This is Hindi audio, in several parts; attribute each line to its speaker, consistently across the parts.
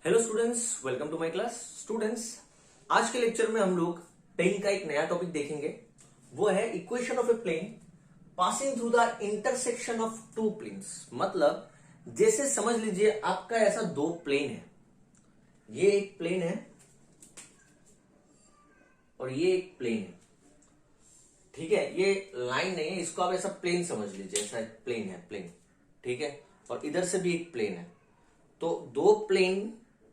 Speaker 1: Hello students, welcome to my class. Students, आज के लेक्चर में हम लोग 10 का एक नया टॉपिक देखेंगे। वो है equation of a plane passing through the intersection of two planes. मतलब जैसे समझ लीजिए आपका ऐसा दो प्लेन है, ये एक प्लेन है और ये एक प्लेन है। ठीक है, ये लाइन नहीं है, इसको आप ऐसा प्लेन समझ लीजिए, ऐसा प्लेन है, प्लेन। ठीक है, और इधर से भी एक प्लेन है। तो दो प्लेन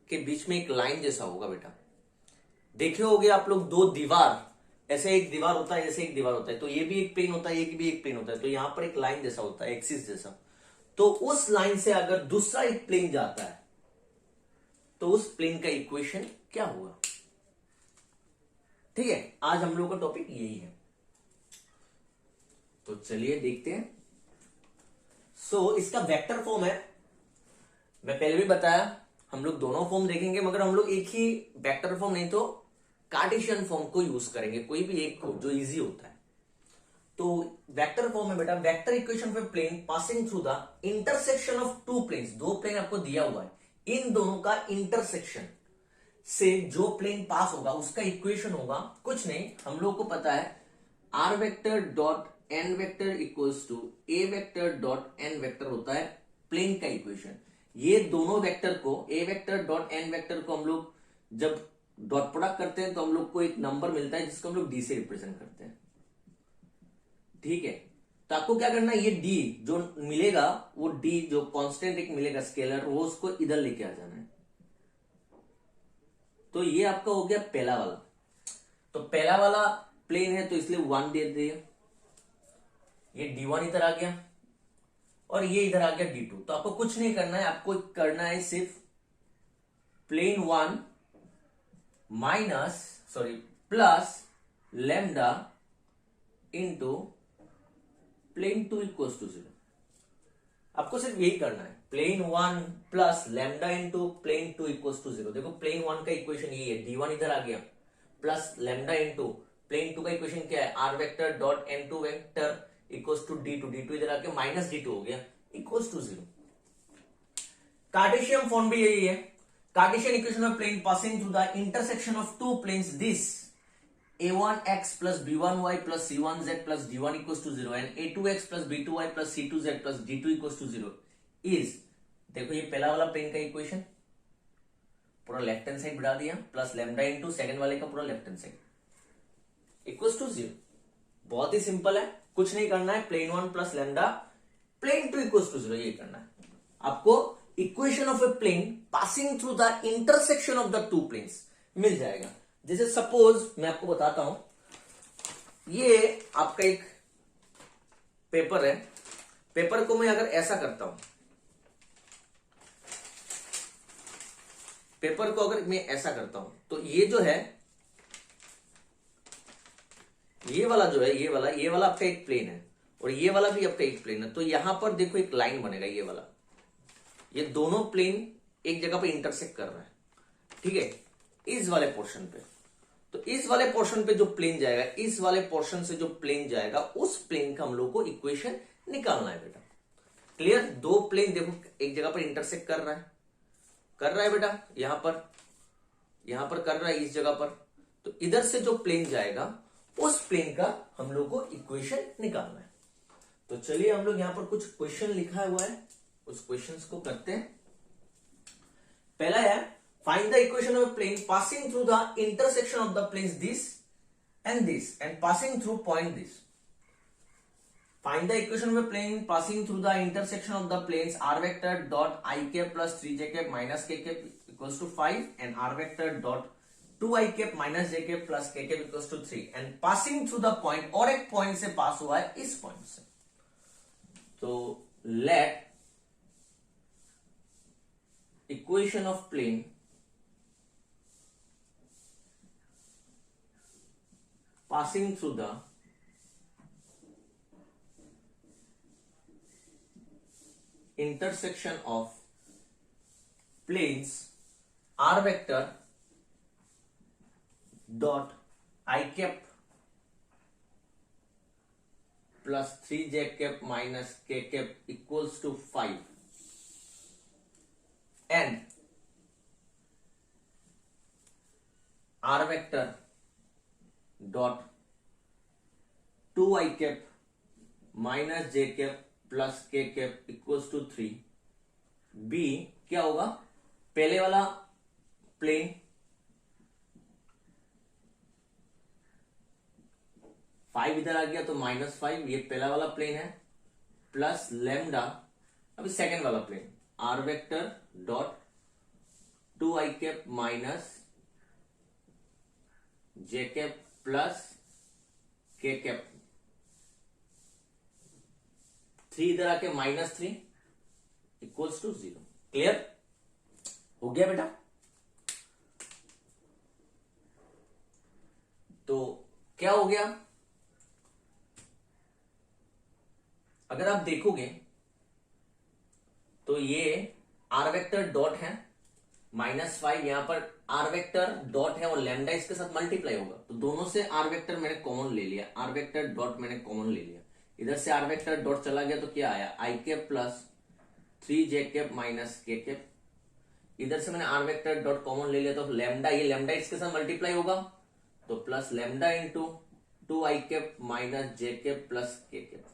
Speaker 1: के बीच में एक लाइन जैसा होगा बेटा। देखे होगे आप लोग दो दीवार, ऐसे एक दीवार होता है, ऐसे एक दीवार होता है, तो ये भी एक प्लेन होता है, ये भी एक प्लेन होता है। तो यहां पर एक लाइन जैसा होता है, एक्सिस जैसा। तो उस लाइन से अगर दूसरा एक प्लेन जाता है तो उस प्लेन का इक्वेशन क्या होगा। ठीक है, आज हम लोग का टॉपिक यही है। तो चलिए देखते हैं। इसका वेक्टर फॉर्म है। मैं पहले भी बताया हम लोग दोनों फॉर्म देखेंगे, मगर हम लोग एक ही वेक्टर फॉर्म नहीं तो कार्टेशियन फॉर्म को यूज करेंगे, कोई भी एक को जो इजी होता है। तो वेक्टर फॉर्म है बेटा, vector equation for plane passing through the intersection of two planes. दो प्लेन आपको दिया हुआ है, इन दोनों का इंटरसेक्शन से जो प्लेन पास होगा उसका इक्वेशन होगा कुछ नहीं, हम लोग को पता है are vector dot N vector equals to A vector dot N vector होता है प्लेन का इक्वेशन। ये दोनों वेक्टर को, A vector dot N vector को हम लोग जब डॉट प्रोडक्ट करते हैं तो हम लोग को एक नंबर मिलता है जिसको हम लोग डी से रिप्रेजेंट करते हैं। ठीक है, तो आपको क्या करना है, ये डी जो मिलेगा, वो डी जो कांस्टेंट एक मिलेगा स्केलर, वो उसको इधर लेके आ जाना है। तो ये आपका हो गया पहला वाला। तो पहला वाला प्लेन है तो इसलिए 1 दे दिया, ये D1 इधर आ गया और ये इधर आ गया D2। तो आपको कुछ नहीं करना है, आपको करना है सिर्फ plane 1 plus lambda into plane 2 equals to 0। आपको सिर्फ यही करना है, plane 1 plus lambda into plane 2 equals to 0। देखो प्लेन 1 का इक्वेशन यही है, D1 इधर आ गया प्लस लैम्डा इंटू प्लेन 2 का इक्वेशन क्या है, are vector dot N two vector equals to D2 इधर आके माइनस D2 हो गया इक्वल्स टू 0। कार्टेशियन फॉर्म भी यही है। Cartesian equation of plane passing through the intersection of two planes this a1x plus b1y plus c1z plus d1 equals to 0 and a2x plus b2y plus c2z plus d2 equals to 0 is, देखो ये पहला वाला प्लेन का इक्वेशन पूरा लेफ्ट हैंड साइड बढ़ा दिया प्लस लैम्डा इंटू सेकंड वाले का पूरा left hand side equals to 0। बहुत ही सिंपल है, कुछ नहीं करना है, plane 1 plus lambda plane 2 equals to 0 ये करना है आपको। Equation of a plane passing through the intersection of the two planes मिल जाएगा। जैसे सपोज मैं आपको बताता हूं, ये आपका एक पेपर है, पेपर को मैं अगर ऐसा करता हूं, पेपर को अगर मैं ऐसा करता हूं तो ये जो है, ये वाला जो है, ये वाला आपका एक प्लेन है और ये वाला भी आपका एक प्लेन है। तो यहां पर देखो एक लाइन बनेगा, ये वाला, ये दोनों प्लेन एक जगह पे इंटरसेक्ट कर रहा है। ठीक है, इस वाले पोर्शन पे, तो इस वाले पोर्शन पे जो प्लेन जाएगा, इस वाले पोर्शन से जो प्लेन जाएगा, उस प्लेन का हम लोग को इक्वेशन निकालना है बेटा। क्लियर, दो प्लेन देखो एक जगह पर इंटरसेक्ट कर रहा है बेटा, यहां पर कर रहा है इस जगह पर। तो इधर से जो प्लेन जाएगा उस प्लेन का हम लोग को इक्वेशन निकालना है। तो चलिए हम लोग यहां पर कुछ क्वेश्चन लिखा हुआ है, उस क्वेश्चंस को करते हैं। पहला है find the equation of a plane passing through the intersection of the planes this and passing through point this. Find the equation of a plane passing through the intersection of the planes r vector dot I cap plus 3j cap minus k cap equals to 5 and r vector dot 2i cap minus j cap plus k cap equals to 3 and passing through the point, और एक पॉइंट से पास हुआ है इस पॉइंट से। तो let equation of plane passing through the intersection of planes r vector dot I cap plus 3j cap minus k cap equals to 5 and R vector dot 2i cap minus J cap plus K cap equals to 3। B क्या होगा, पहले वाला प्लेन 5 इधर आ गया तो -5, ये पहला वाला प्लेन है, प्लस लेमडा, अभी सेकेंड वाला plane R vector dot 2i cap minus J cap plus K cap, 3 इधर आके -3 इक्वल्स टू 0। क्लियर हो गया बेटा? तो क्या हो गया, अगर आप देखोगे तो ये आर वेक्टर डॉट है -5, यहां पर आर वेक्टर डॉट है और लैम्डा इसके साथ मल्टीप्लाई होगा, तो दोनों से आर वेक्टर मैंने कॉमन ले लिया, आर वेक्टर डॉट मैंने कॉमन ले लिया, इधर से आर वेक्टर डॉट चला गया तो क्या आया, I cap plus 3j cap minus K cap, इधर से मैंने आर वेक्टर डॉट कॉमन ले लिया तो लैम्डा, ये लैम्डा इसके साथ मल्टीप्लाई होगा तो plus lambda into 2i cap minus J cap plus K cap,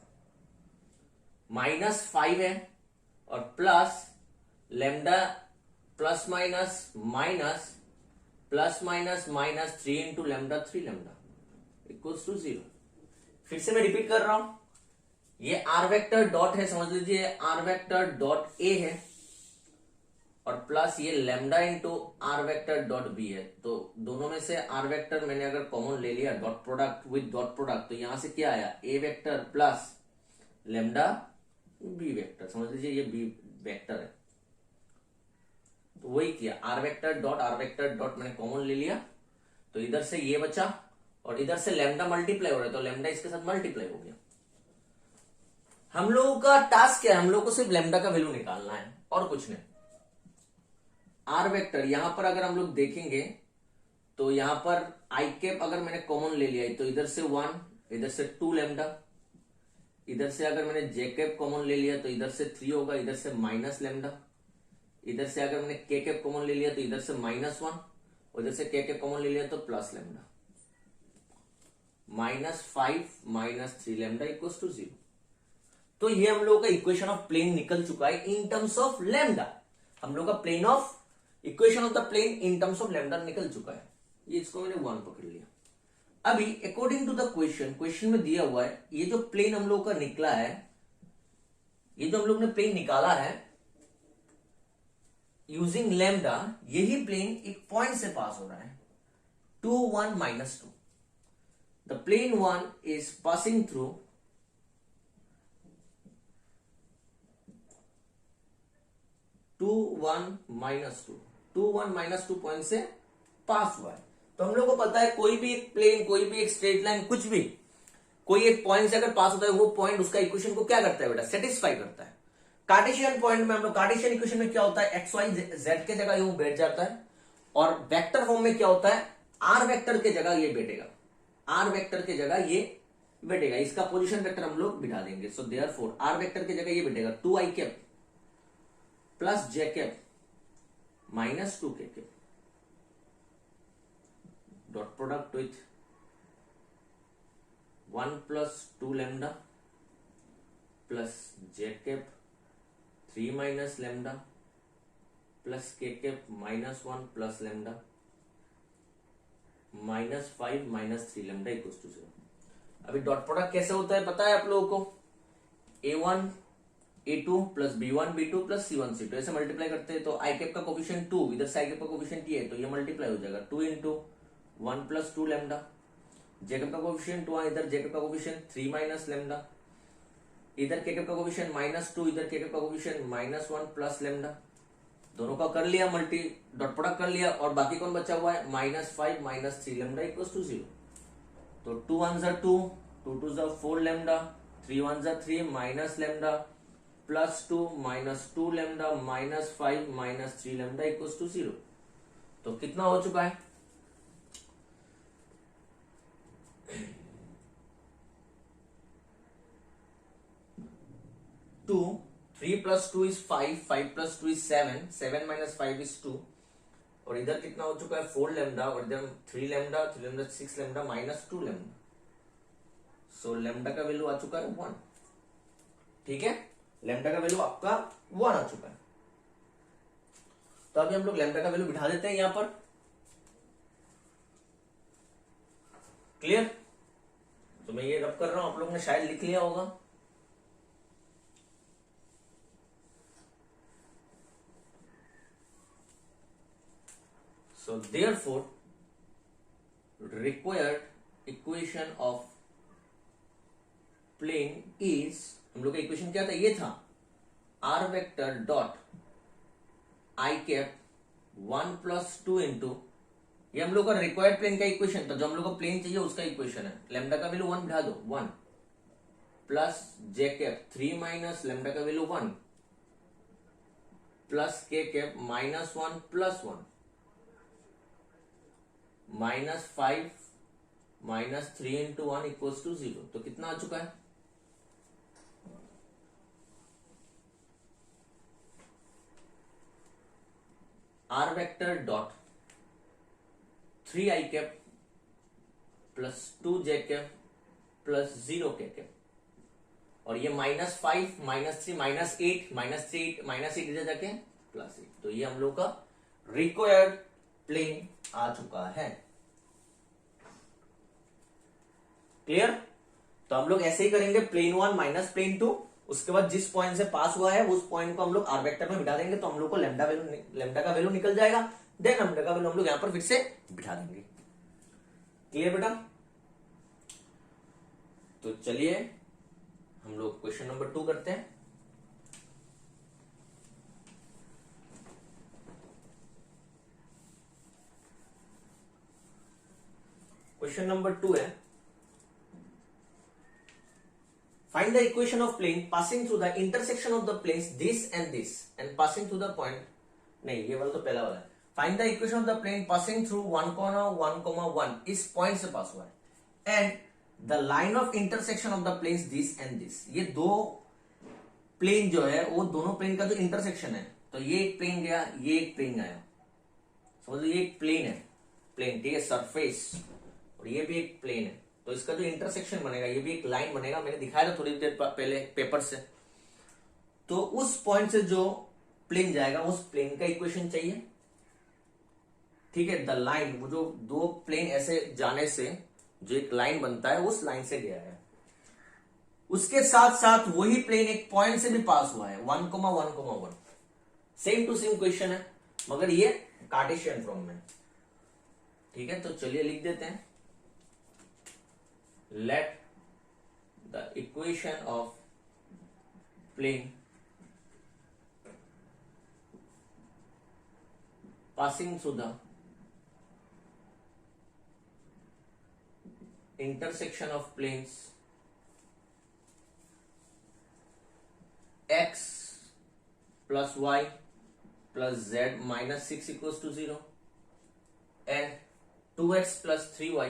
Speaker 1: -5 है और plus lambda plus minus minus plus minus minus 3 into lambda 3 lambda equals to 0। फिर से मैं रिपीट कर रहा हूं, ये आर वेक्टर डॉट है, समझ लीजिए आर वेक्टर डॉट ए है और प्लस ये lambda into R vector dot B है, तो दोनों में से आर वेक्टर मैंने अगर कॉमन ले लिया dot product with dot product, तो यहां से क्या आया, A vector plus lambda B vector, समझ लीजिए ये बी वेक्टर है, तो वही किया, आर वेक्टर डॉट मैंने कॉमन ले लिया तो इधर से ये बचा और इधर से लैम्डा मल्टीप्लाई हो रहा है तो लैम्डा इसके साथ मल्टीप्लाई हो गया। हम लोगों का टास्क क्या है, हम लोगों को सिर्फ लैम्डा का वैल्यू निकालना है और कुछ नहीं। आर वेक्टर यहां पर अगर हम लोग देखेंगे तो यहां पर आई कैप अगर मैंने कॉमन ले लिया है तो इधर से 1, इधर से 2 लैम्डा, इधर से अगर मैंने जे कैप कॉमन ले लिया तो इधर से 3 होगा, इधर से माइनस लैम्डा, इधर से अगर मैंने के कैप कॉमन ले लिया तो इधर से -1, इधर से के कैप कॉमन ले लिया तो plus lambda, -5 -3 lambda equals to 0। तो ये हम लोगों का इक्वेशन ऑफ प्लेन निकल चुका है इन टर्म्स ऑफ लैम्डा, हम लोग का plane of equation of the plane in terms of lambda निकल चुका है, ये इसको मैंने 1 पकड़ लिया। अभी अकॉर्डिंग टू द क्वेश्चन में दिया हुआ है, ये जो प्लेन हम लोग का निकला है, ये जो हम लोग ने प्लेन निकाला है यूजिंग लैम्डा, यही प्लेन एक पॉइंट से पास हो रहा है 2 1 -2। The plane 1 is passing through 2 1 -2 point से पास हुआ है। तो हम लोग को पता है कोई भी एक प्लेन, कोई भी एक स्ट्रेट लाइन, कुछ भी कोई एक पॉइंट से अगर पास होता है वो पॉइंट उसका इक्वेशन को क्या करता है बेटा, सेटिस्फाई करता है। कार्टेशियन पॉइंट में हम लोग, कार्टेशियन इक्वेशन में क्या होता है, एक्स वाई जेड के जगह यूं बैठ जाता है और वेक्टर फॉर्म में क्या होता है, आर वेक्टर के जगह ये बैठेगा, आर वेक्टर के जगह ये बैठेगा, इसका पोजीशन वेक्टर हम लोग बिठा देंगे। सो देयरफॉर आर वेक्टर की जगह ये बैठेगा 2i कैप प्लस जे कैप माइनस 2 के cap dot product with 1 plus 2 lambda plus J cap 3 minus lambda plus K cap -1 plus lambda -5 -3 lambda equals to 0। अभी डॉट प्रोडक्ट कैसे होता है पता है आप लोगों को, a1 a2 plus b1 b2 plus c1 c2 ऐसे मल्टीप्लाई करते हैं तो आई कैप का कोफिशिएंट 2, इधर से आई कैप का कोफिशिएंट ये है तो ये मल्टीप्लाई हो जाएगा 2 इंटू 1 प्लस 2 लैम्डा, जे कैप का कोफिशिएंट 1, इधर जे कैप का कोफिशिएंट 3 माइनस लैम्डा, इधर के कैप का कोफिशिएंट -2, इधर के कैप का कोफिशिएंट -1 प्लस लैम्डा, दोनों का कर लिया मल्टी, डॉट प्रोडक्ट कर लिया और बाकी कौन बचा हुआ है -5 -3 लैम्डा इक्वल्स टू 0। तो 2 1 जा 2, 2 2 जा 4 लैम्डा, 3 1 जा 3 minus lambda plus 2 -2 lambda -5 -3 lambda equals to 0। तो कितना हो चुका है, 2, 3 plus 2 is 5, 5 plus 2 is 7, 7 minus 5 is 2 और इधर कितना हो चुका है 4 लैम्डा, और इधर 3 लैम्डा 6 लैम्डा माइनस 2 लैम्डा। सो लैम्डा का वैल्यू आ चुका है 1। ठीक है, लैम्डा का वैल्यू आपका 1 आ चुका है। तो अभी हम लोग लैम्डा का वैल्यू बिठा देते हैं यहां पर। क्लियर? तो मैं ये रब कर रहा हूं, आप लोगों ने शायद लिख लिया होगा। So therefore required equation of plane is, हम लोग का इक्वेशन क्या था, ये था r vector dot i cap 1 + 2 into, ये हम लोग का रिक्वायर्ड प्लेन का इक्वेशन था, जो हम लोग को प्लेन चाहिए उसका इक्वेशन है। लैम्डा का वैल्यू 1 बिठा दो, 1 प्लस जे कैप 3 माइनस लैम्डा का value 1 plus K cap -1 + 1 -5 -3 into 1 equals to 0। तो कितना आ चुका है, r vector dot 3i cap plus 2j cap plus 0 के कैप, और ये -5 -3 -8 -8 इधर जाके +8। तो ये हम लोग का रिक्वायर्ड प्लेन आ चुका है। क्लियर? तो हम लोग ऐसे ही करेंगे, प्लेन 1 माइनस प्लेन 2, उसके बाद जिस पॉइंट से पास हुआ है उस पॉइंट को हम लोग आर वेक्टर में बिठा देंगे, तो हम लोग को लैम्डा का वैल्यू निकल जाएगा। देन लैम्डा का वैल्यू हम लोग यहां पर फिर से बिठा देंगे। क्लियर बेटा? तो चलिए हम लोग क्वेश्चन नंबर 2 करते हैं। क्वेश्चन नंबर 2 है, find the equation of plane passing through the intersection of the planes this and passing through the point, नहीं ये वाला तो पहला वाला है। Find the equation of the plane passing through 1,1,1 इस पॉइंट से पास हुआ है, and the line of intersection of the planes this and this. ये दो प्लेन जो है वो दोनों प्लेन का जो इंटरसेक्शन है, तो ये एक प्लेन गया, ये एक प्लेन आया, समझ लो ये एक प्लेन है, प्लेन ठीक है, सरफेस, और ये भी एक प्लेन है। तो इसका जो इंटरसेक्शन बनेगा, ये भी एक लाइन बनेगा, मैंने दिखाया था थोड़ी देर पहले पेपर से। तो उस पॉइंट से जो प्लेन जाएगा उस प्लेन का इक्वेशन चाहिए। ठीक है, द लाइन, वो जो दो प्लेन ऐसे जाने से जो एक लाइन बनता है उस लाइन से गया है, उसके साथ साथ वही प्लेन एक पॉइंट से भी पास हुआ है 1,1,1। सेम टू सेम क्वेश्चन है, मगर ये कार्टेशियन फॉर्म में। ठीक है, तो चलिए लिख देते हैं, let the equation of plane passing through the intersection of planes x plus y plus z minus 6 equals to 0 and 2x plus 3y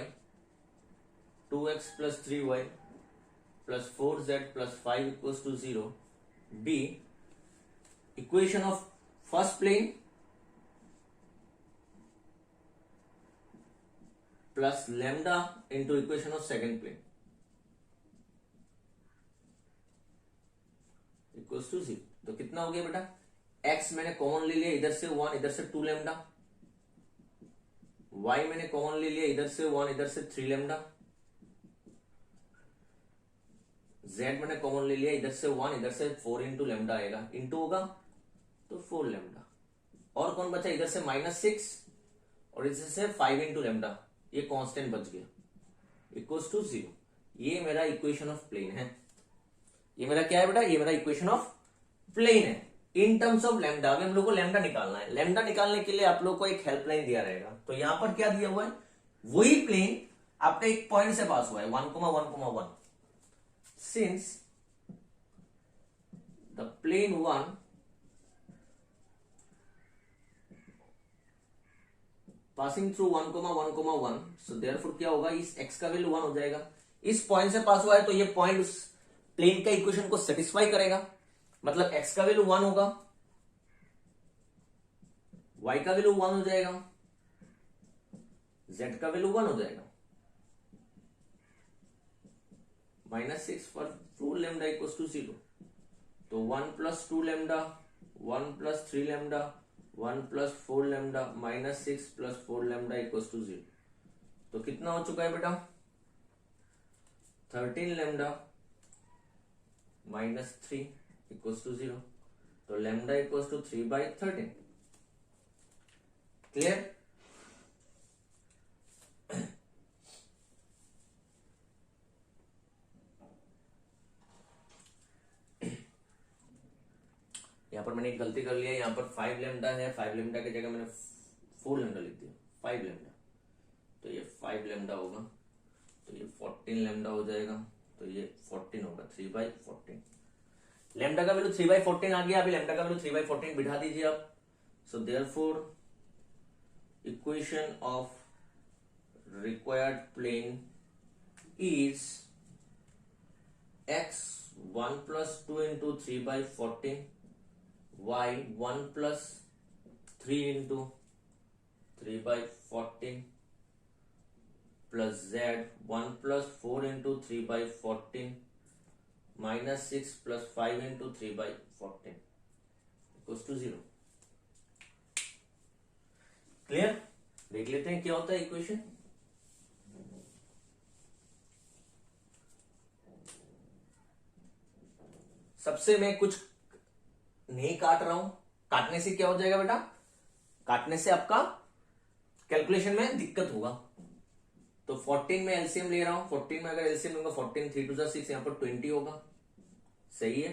Speaker 1: 2x plus 3y plus 4z plus 5 equals to 0 be equation of first plane plus lambda into equation of second plane equals to 0। तो कितना हो गया बेटा, x मैंने कॉमन ले लिया, इधर से 1 इधर से 2 लैम्डा, y मैंने कॉमन ले लिया, इधर से 1 इधर से 3 लैम्डा, z मैंने कॉमन ले लिया, इधर से 1 इधर से 4 इंटू लैम्डा आएगा, इंटू होगा तो 4 लैम्डा, और कौन बचा, इधर से -6 और इधर से 5 इंटू लैम्डा, ये कांस्टेंट बच गया, इक्वल्स टू 0। ये मेरा इक्वेशन ऑफ प्लेन है। ये मेरा क्या है बेटा, ये मेरा इक्वेशन ऑफ प्लेन है इन टर्म्स ऑफ लैम्डा। अभी हम लोग को लैम्डा निकालना है। लैम्डा निकालने के लिए आप लोग को एक हेल्पलाइन दिया रहेगा, तो यहां पर क्या दिया हुआ है, वही प्लेन आपका एक पॉइंट से पास हुआ है 1,1,1। Since the plane 1 passing through 1,1,1, so therefore क्या होगा, इस x का वैल्यू 1 हो जाएगा। इस पॉइंट से पास हुआ है तो ये पॉइंट उस प्लेन का इक्वेशन को सेटिस्फाई करेगा, मतलब x का वैल्यू 1 होगा, y का वैल्यू 1 हो जाएगा, z का वैल्यू 1 हो जाएगा, -6 पर 4 लैम्डा इक्वल टू 0, तो 1 + 2 lambda, 1 + 3 lambda, 1 + 4 lambda, -6 + 4 lambda equal to 0। तो कितना हो चुका है बेटा? 13 लैम्डा -3 इक्वल टू 0, तो लैम्डा इक्वल टू 3/13। क्लियर? यहां पर मैंने एक गलती कर लिया, यहां पर 5 लैम्डा है, 5 लैम्डा की जगह मैंने 4 लैम्डा लिख दिया, 5 लैम्डा, तो ये 5 लैम्डा होगा, तो ये 14 लैम्डा हो जाएगा, तो ये 14 होगा, 3/14। लैम्डा का वैल्यू 3/14 आ गया, अभी लैम्डा का वैल्यू 3/14 बिठा दीजिए आप। So therefore equation of required plane is x 1 + 2 × 3/14, y 1 + 3 × 3/14 plus z 1 + 4 × 3/14 -6 + 5 × 3/14 equals to 0। Clear? देख लेते हैं क्या होता है इक्वेशन। सबसे मैं कुछ नहीं काट रहा हूं, काटने से क्या हो जाएगा बेटा? काटने से आपका कैलकुलेशन में दिक्कत होगा। तो 14 में एलसीएम ले रहा हूं, 14 में अगर एलसीएम लूंगा 14 3 2 6, यहां पर 20 होगा, सही है,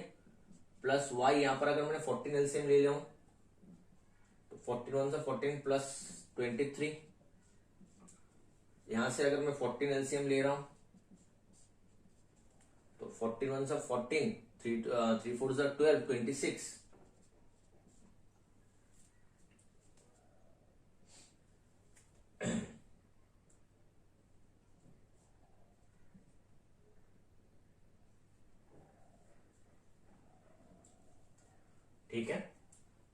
Speaker 1: प्लस y यहां पर अगर मैंने 14 एलसीएम ले लिया हूं तो 14 1 14 प्लस 23, यहां से अगर मैं 14 एलसीएम ले रहा हूं तो 14 1 14, 3 4 12, 26, ठीक है।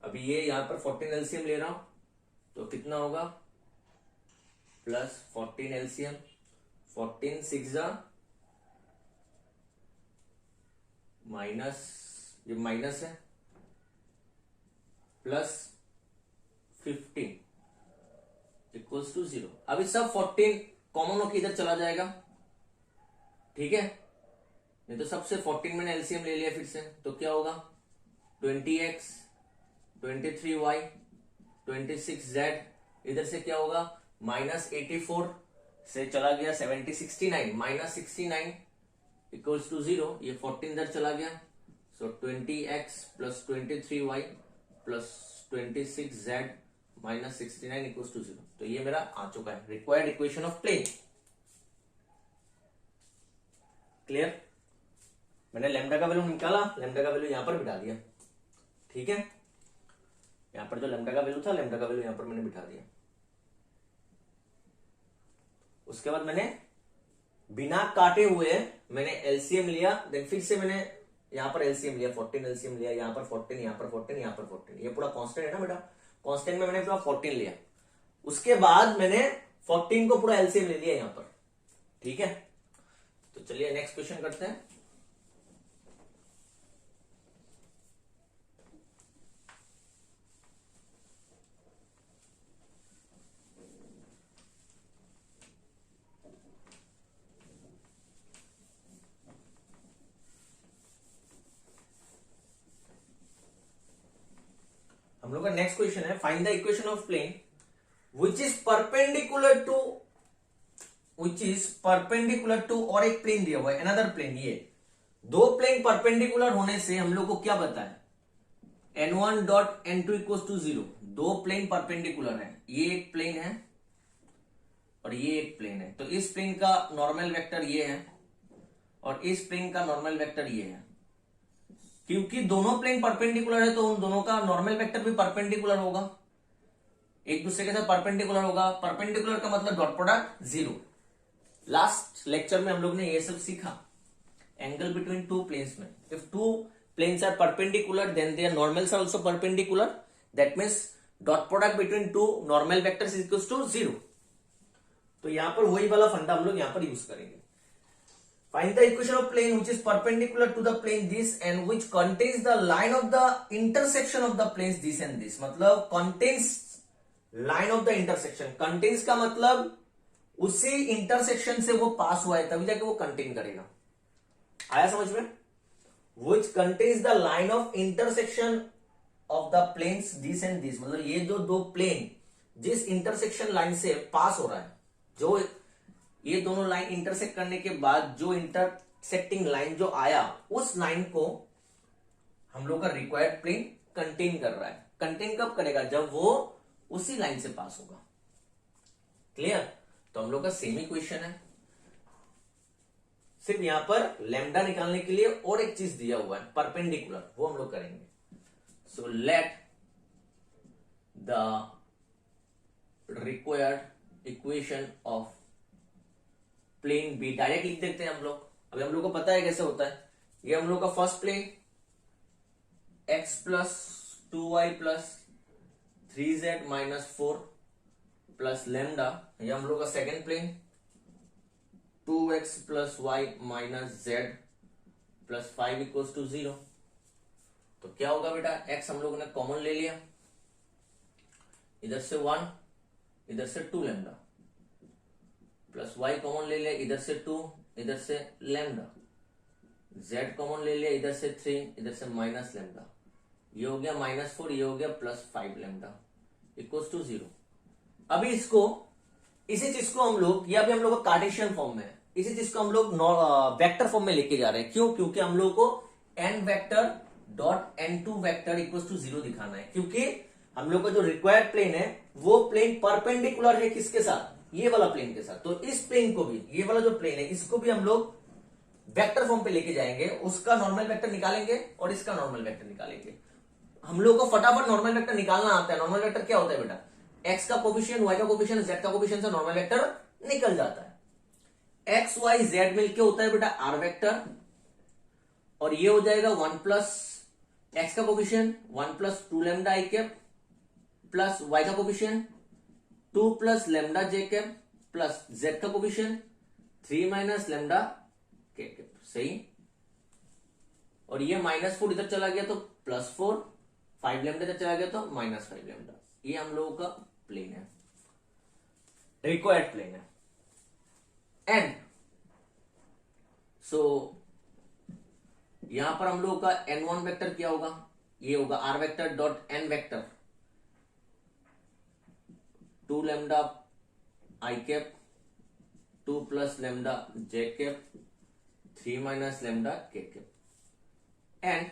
Speaker 1: अभी ये यहां पर 14 एलसीएम ले रहा हूं तो कितना होगा? प्लस 14 एलसीएम, 14 6 माइनस, ये माइनस है, प्लस 15 इक्वल्स टू 0। अभी सब 14 कॉमन होकर इधर चला जाएगा, ठीक है, नहीं तो सबसे 14 मैंने एलसीएम ले लिया फिर से, तो क्या होगा? 20x, 23y, 26z, इधर से क्या होगा? -84 से चला गया 69, -69 इक्वल्स टू 0, ये 14 इधर चला गया, सो 20x + 23y + 26z -69 equals to 0। तो ये मेरा आ चुका है required equation of plane. Clear? मैंने लैम्डा का वैल्यू निकाला, लैम्डा का वैल्यू यहां पर बिठा दिया, ठीक है, यहां पर जो लैम्डा का वैल्यू था, लैम्डा का वैल्यू यहां पर मैंने बिठा दिया। उसके बाद मैंने बिना काटे हुए मैंने एलसीएम लिया, देन फिर से मैंने यहां पर एलसीएम लिया, 14 एलसीएम लिया, यहां पर 14, यहां पर 14, यहां पर 14, ये पूरा कांस्टेंट है ना बेटा, कांस्टेंट में मैंने पूरा 14 लिया। उसके बाद मैंने 14 को पूरा एलसीएम ले लिया यहां पर, ठीक है। तो चलिए नेक्स्ट क्वेश्चन करते हैं। हम लोग का नेक्स्ट क्वेश्चन है, find the equation of plane which is perpendicular to, और एक प्लेन दिया हुआ है, अनदर प्लेन। ये दो प्लेन परपेंडिकुलर होने से हम लोग को क्या पता है? n1 dot n2 equals to 0। दो प्लेन परपेंडिकुलर है, ये एक प्लेन है और ये एक प्लेन है, तो इस प्लेन का नॉर्मल वेक्टर ये है और इस प्लेन का नॉर्मल वेक्टर ये है। क्योंकि दोनों प्लेन परपेंडिकुलर है तो उन दोनों का नॉर्मल वेक्टर भी परपेंडिकुलर होगा, एक दूसरे के साथ परपेंडिकुलर होगा। परपेंडिकुलर का मतलब डॉट प्रोडक्ट 0। लास्ट लेक्चर में हम लोग ने ये सब सीखा, एंगल बिटवीन टू प्लेन्स में, if two planes are perpendicular then their normals are also perpendicular, that means dot product between two normal vectors is equals to 0। तो यहां पर वही वाला फंडा हम लोग यहां पर यूज करेंगे। Find the equation of plane which is perpendicular to the plane this and which contains the line of the intersection of the planes this and this. मतलब contains line of the intersection, contains का मतलब उसी इंटरसेक्शन से वो पास हुआ है तभी जाके वो कंटेन करेगा। आया समझ में? Which contains the line of intersection of the planes this and this. मतलब ये जो दो प्लेन जिस इंटरसेक्शन लाइन से पास हो रहा है, जो ये दोनों लाइन इंटरसेक्ट करने के बाद जो इंटरसेक्टिंग लाइन जो आया, उस लाइन को हम लोग का रिक्वायर्ड प्लेन कंटेन कर रहा है। कंटेन कब करेगा? जब वो उसी लाइन से पास होगा। क्लियर? तो हम लोग का सेम इक्वेशन है, सिर्फ यहां पर लैम्डा निकालने के लिए और एक चीज दिया हुआ है परपेंडिकुलर, वो हम लोग करेंगे। So let the required equation of plane be, direct लिख देते हैं हम लोग। अभी हम लोग को पता है कैसे होता है। ये हम लोग का first plane x plus 2y plus 3z minus 4 plus lambda. ये हम लोग का second plane 2x plus Y minus Z plus 5 equals to 0। तो क्या होगा बेटा? x हम लोगों ने कॉमन ले लिया, इधर से 1 इधर से 2 लेमडा, प्लस y कॉमन ले लिया, इधर से 2 इधर से लेमडा, z कॉमन ले लिया, इधर से 3 इधर से माइनस लेमडा। ये हो गया -4, ये हो गया +5 लेमडा इक्वल्स टू 0। अभी इसी चीज को हम लोग, या भी हम लोग कार्टेशियन फॉर्म में है, इसी चीज को हम लोग वेक्टर फॉर्म में लेके जा रहे हैं। क्यों? क्योंकि हम लोग को n vector dot n2 vector equals to 0 दिखाना है। क्योंकि हम लोग का जो रिक्वायर्ड प्लेन है वो प्लेन परपेंडिकुलर है किसके साथ? ये वाला प्लेन के साथ। तो इस प्लेन को भी, ये वाला जो प्लेन है, इसको भी हम लोग वेक्टर फॉर्म पे लेके जाएंगे। उसका नॉर्मल वेक्टर निकालेंगे और इसका नॉर्मल वेक्टर निकालेंगे। हम लोग को फटाफट नॉर्मल वेक्टर निकालना आता है। नॉर्मल वेक्टर क्या होता है बेटा? x का कोफिशिएंट, y का कोफिशिएंट, z का कोफिशिएंट से नॉर्मल वेक्टर निकल जाता है। x y z मिलके होता है बेटा r वेक्टर, और ये हो जाएगा 1 प्लस x का coefficient 1 plus 2 lambda i cap plus y का coefficient 2 plus lambda j cap plus z का coefficient 3 minus lambda k cap. सही? और ये -4 इधर चला गया तो +4, 5 लेमडा इधर चला गया तो -5 लेमडा। ये हम लोगों का प्लेन है, रिक्वायर्ड प्लेन है। एंड सो यहां पर हम लोगों का n1 वेक्टर क्या होगा? ये होगा r vector dot n vector 2 lambda i cap 2 plus lambda j cap 3 minus lambda k cap. And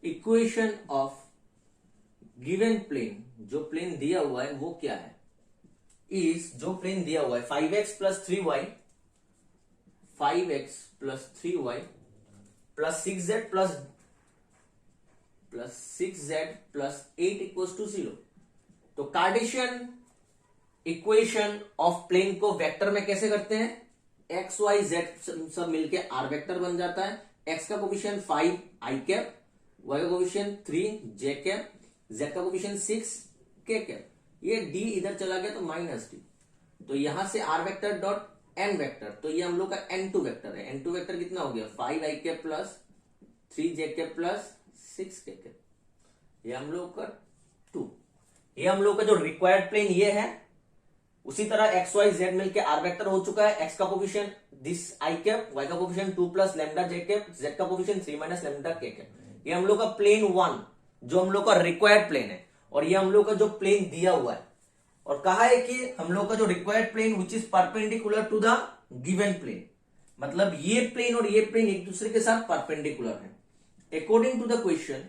Speaker 1: equation of given plane, जो प्लेन दिया हुआ है वो क्या है? इस जो प्लेन दिया हुआ है 5x plus 3y, 5x plus 3y plus 6z plus 8 equals to 0। तो कार्टेशियन इक्वेशन ऑफ प्लेन को वेक्टर में कैसे करते हैं? x y z सब मिलके r वेक्टर बन जाता है। x का कोफिशिएंट 5 i कैप, y का कोफिशिएंट 3 j कैप, z का कोफिशिएंट 6 k कैप। ये d इधर चला गया तो -d। तो यहां से r vector dot n vector, तो ये हम लोग का n2 वेक्टर है। n2 वेक्टर कितना हो गया? 5 i cap plus 3 j cap plus 6 k cap. ये हम लोग का 2। ये हम लोग का जो रिक्वायर्ड प्लेन ये है। उसी तरह x y z मिलके r वेक्टर हो चुका है। x का coefficient this i cap, y का coefficient 2 plus lambda j cap, z का coefficient 3 minus lambda k cap. ये हम लोग का प्लेन 1 जो हम लोग का रिक्वायर्ड प्लेन है। और ये हम लोग का जो प्लेन दिया हुआ है, और कहा है कि हम लोग का जो required plane which is perpendicular to the given plane, मतलब ये प्लेन और ये प्लेन एक दूसरे के साथ परपेंडिकुलर है। According to the question,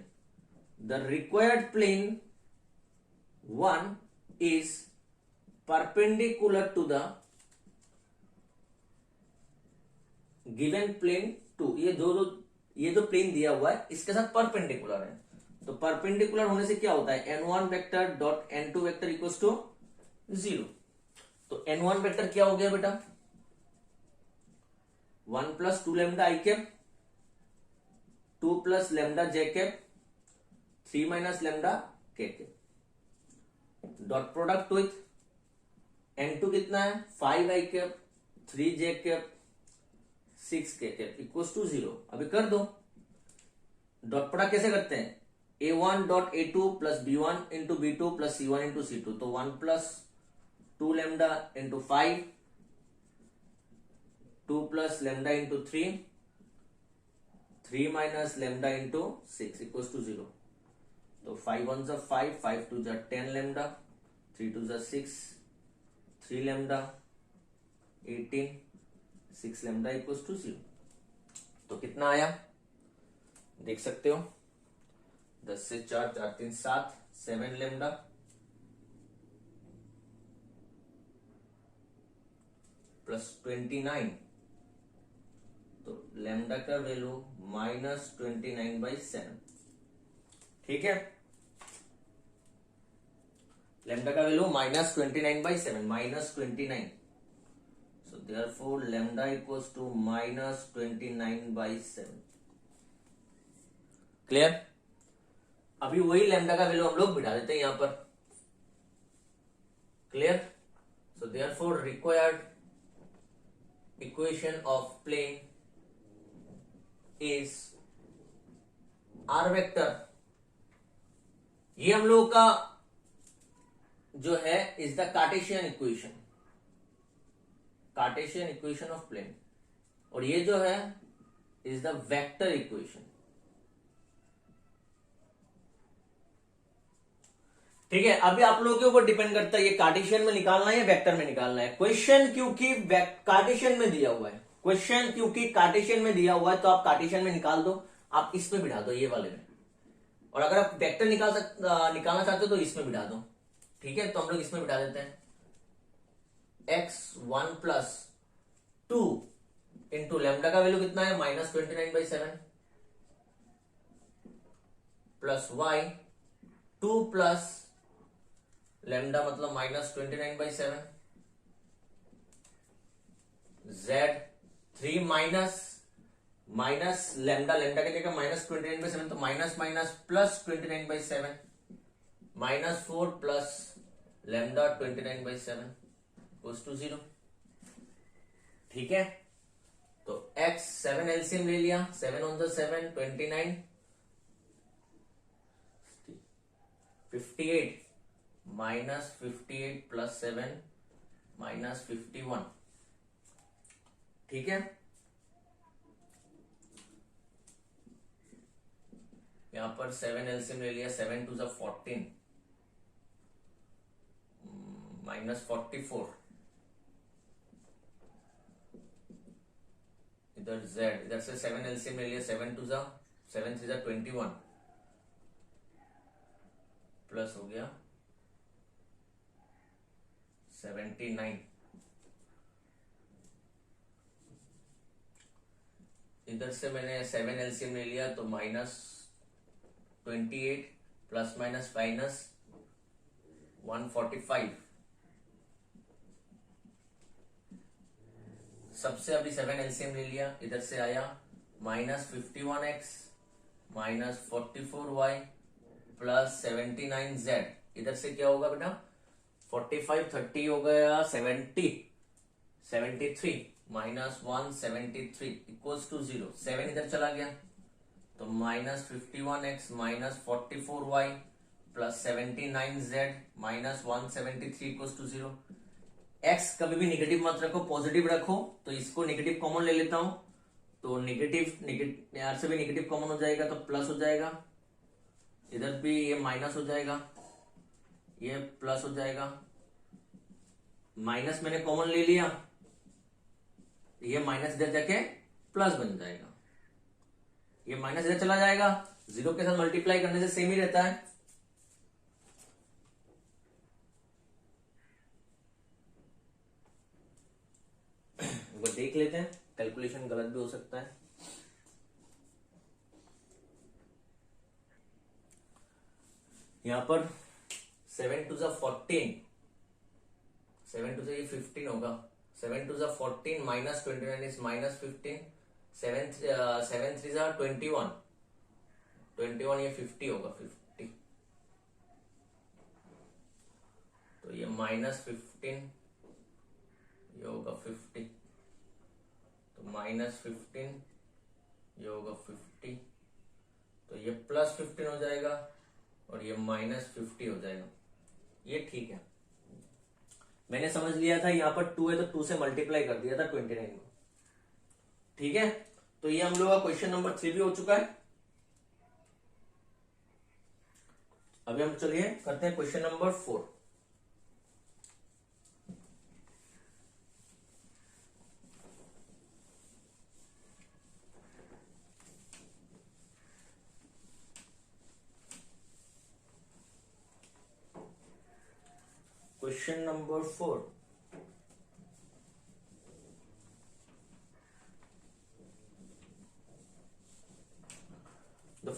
Speaker 1: the required plane 1 is perpendicular to the given plane 2। ये जो प्लेन दिया हुआ है इसके साथ परपेंडिकुलर है। तो परपेंडिकुलर होने से क्या होता है? n1 vector dot n2 vector equals to 0। तो n1 वेक्टर क्या हो गया बेटा? 1 plus 2 lambda I cap 2 plus lambda J cap 3 minus lambda K cap. Dot product with n2 कितना है 5i cap 3j cap 6k cap equals to 0। अभी कर दो। डॉट प्रोडक्ट कैसे करते हैं a1 dot a2 plus b1 into b2 plus c1 into c2, तो 1 plus 2 lambda into 5 2 plus lambda into 3 3 minus lambda into 6 equals to 0। तो 5 1 जा 5 5 2 जा 10 लैम्डा 3 2 जा 6 3 लैम्डा 18 6 लैम्डा इक्वल्स टू 0। तो कितना आया देख सकते हो 10 से 4 4 3 7 7 लैम्डा प्लस 29, तो लैम्डा का वैल्यू माइनस 29/7। ठीक है, लैम्डा का value minus 29/7 minus 29। So therefore lambda equals to minus 29/7। Clear. अभी वही लैम्डा का वैल्यू हम लोग बिठा देते हैं यहां पर। Clear. So therefore required equation of plane is R vector. ये हम लोग का जो है is the Cartesian equation, Cartesian equation of plane, और ये जो है इज द वेक्टर इक्वेशन। ठीक है, अभी आप लोगों के ऊपर डिपेंड करता है ये कार्टेशियन में निकालना है या वेक्टर में निकालना है। क्वेश्चन क्योंकि कार्टेशियन में दिया हुआ है, क्वेश्चन क्योंकि कार्टेशियन में दिया हुआ है तो आप कार्टेशियन में निकाल दो, आप इसमें बिठा दो ये वाले में, और अगर आप वेक्टर निकालना चाहते हो तो इसमें बिठा दो। ठीक है, तो हम लोग इसमें बिठा देते हैं x1 प्लस 2 इंटू लैम्डा का वैल्यू कितना है minus 29/7 plus y 2 plus lambda मतलब minus 29/7 z 3 minus minus lambda, lambda की जगह माइनस 29/7 तो minus minus plus 29/7 minus 4 plus lambda 29/7 equals to 0। ठीक है, तो x 7 एलसीएम ले लिया, 7 on the 7 29 58 minus 58 plus 7 minus 51। ठीक है, यहां पर 7 एलसीएम ले लिया, 7 to the 14 माइनस 44, इधर z, इधर से 7 एलसीएम ले लिया, 7 to the 7 3 जा 21 प्लस हो गया 79, इधर से मैंने 7 एलसीएम ले लिया तो माइनस 28 प्लस माइनस माइनस 145, सबसे अभी 7 एलसीएम ले लिया, इधर से आया minus 51x minus 44y plus 79z। इधर से क्या होगा बेटा 45 30 हो गया 70 73 माइनस 173 इक्वल्स टू 0। 7 इधर चला गया तो minus 51x minus 44y plus 79z minus 173 equals to 0। x कभी भी निगेटिव मत रखो, पॉजिटिव रखो, तो इसको निगेटिव कॉमन ले लेता हूं, तो निगेटिव यार से भी निगेटिव कॉमन हो जाएगा तो प्लस हो जाएगा, इधर भी ये माइनस हो जाएगा, ये प्लस हो जाएगा, माइनस मैंने कॉमन ले लिया, ये माइनस इधर जाके प्लस बन जाएगा, ये माइनस इधर चला जाएगा, जीरो के साथ मल्टीप्लाई करने से सेम ही रहता है। वो देख लेते हैं, कैलकुलेशन गलत भी हो सकता है। यहां पर 7 to the 14, 7 to the 15 होगा, 7 to the 14 minus 29 is minus 15, 7 3 जा 21, 21 ये 50 होगा 50, तो ये -15, ये होगा 50, तो -15, ये होगा 50, तो ये +15 हो जाएगा और ये -50 हो जाएगा। ये ठीक है, मैंने समझ लिया था यहां पर 2 है तो 2 से मल्टीप्लाई कर दिया था 29 को। ठीक है, तो ये हम लोग का क्वेश्चन नंबर 3 भी हो चुका है। अभी हम चलिए करते हैं question number 4। Question number 4,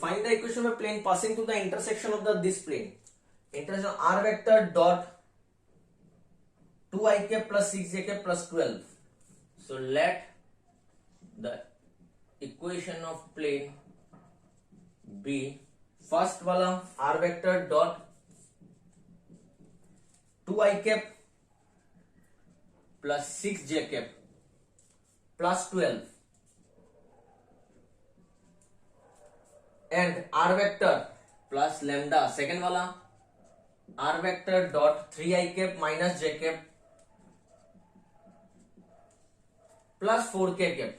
Speaker 1: find the equation of a plane passing through the intersection of this plane. Intersection r vector dot 2i k plus 6j k plus 12. So let the equation of plane be first वाला r vector dot 2i k plus 6j k plus 12 and r vector plus lambda, second वाला r vector dot 3i cap minus j cap plus 4k cap,